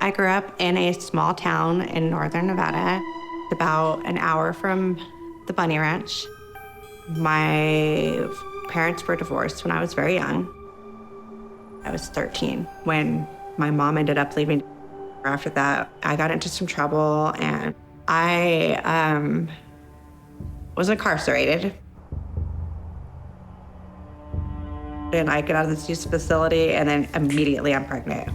I grew up in a small town in northern Nevada, about an hour from the Bunny Ranch. My parents were divorced when I was very young. I was 13 when my mom ended up leaving. After that, I got into some trouble and I was incarcerated. And I get out of this youth facility and then immediately I'm pregnant.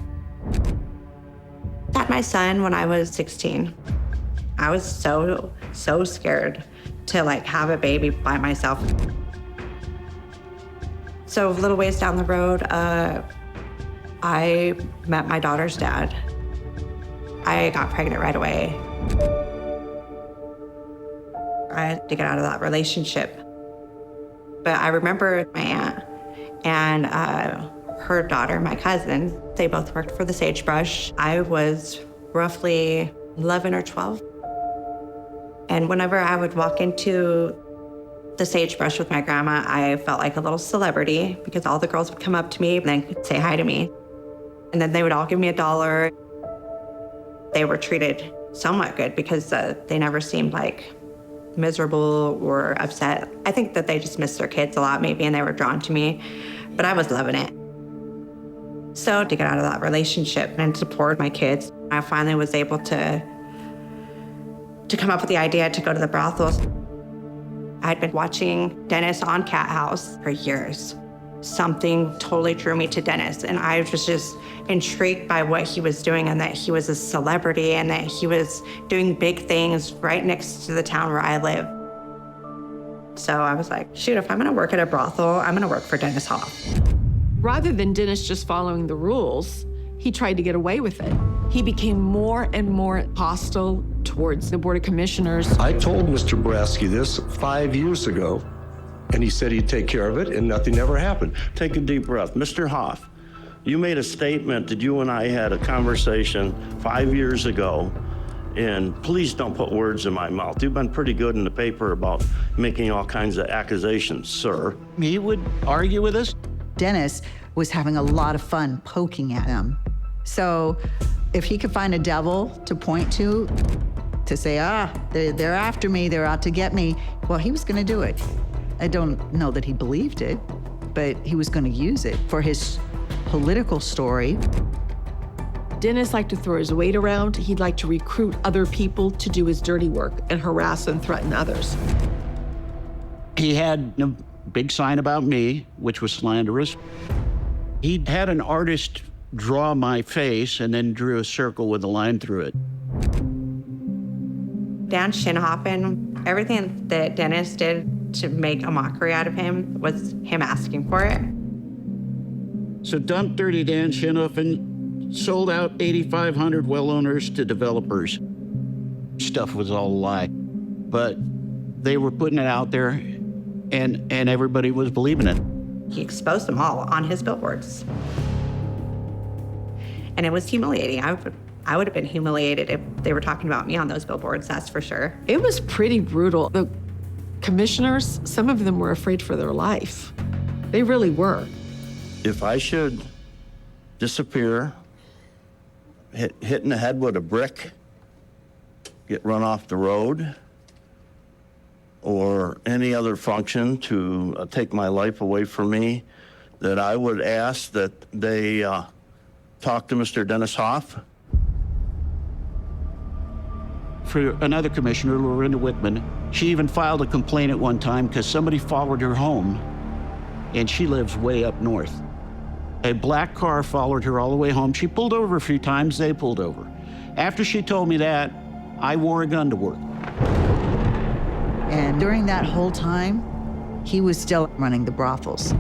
I had my son when I was 16. I was so scared to have a baby by myself. So a little ways down the road, I met my daughter's dad. I got pregnant right away. I had to get out of that relationship. But I remember my aunt and her daughter, my cousin, they both worked for the Sagebrush. I was roughly 11 or 12. And whenever I would walk into the Sagebrush with my grandma, I felt like a little celebrity because all the girls would come up to me and then say hi to me. And then they would all give me $1. They were treated somewhat good because they never seemed miserable or upset. I think that they just missed their kids a lot maybe and they were drawn to me, but I was loving it. So to get out of that relationship and support my kids, I finally was able to come up with the idea to go to the brothels. I'd been watching Dennis on Cathouse for years. Something totally drew me to Dennis, and I was just intrigued by what he was doing and that he was a celebrity and that he was doing big things right next to the town where I live. So I was like, shoot, if I'm gonna work at a brothel, I'm gonna work for Dennis Hof. Rather than Dennis just following the rules, he tried to get away with it. He became more and more hostile towards the Board of Commissioners. I told Mr. Boraski this 5 years ago, and he said he'd take care of it, and nothing ever happened. Take a deep breath. Mr. Hoff, you made a statement that you and I had a conversation 5 years ago, and please don't put words in my mouth. You've been pretty good in the paper about making all kinds of accusations, sir. He would argue with us. Dennis was having a lot of fun poking at him. So if he could find a devil to point to say, they're after me, they're out to get me, well, he was gonna do it. I don't know that he believed it, but he was gonna use it for his political story. Dennis liked to throw his weight around. He'd like to recruit other people to do his dirty work and harass and threaten others. He had a big sign about me, which was slanderous. He had an artist draw my face and then drew a circle with a line through it. Dan Shinhoffen, everything that Dennis did to make a mockery out of him was him asking for it. So Dump Dirty Dan Shinhoffen sold out 8,500 well owners to developers. Stuff was all a lie, but they were putting it out there and everybody was believing it. He exposed them all on his billboards. And it was humiliating. I would have been humiliated if they were talking about me on those billboards, that's for sure. It was pretty brutal. The commissioners, some of them were afraid for their life. They really were. If I should disappear, hit in the head with a brick, get run off the road, or any other function to take my life away from me, that I would ask that they talk to Mr. Dennis Hof. For another commissioner, Lorinda Whitman, she even filed a complaint at one time because somebody followed her home, and she lives way up north. A black car followed her all the way home. She pulled over a few times, they pulled over. After she told me that, I wore a gun to work. And during that whole time, he was still running the brothels.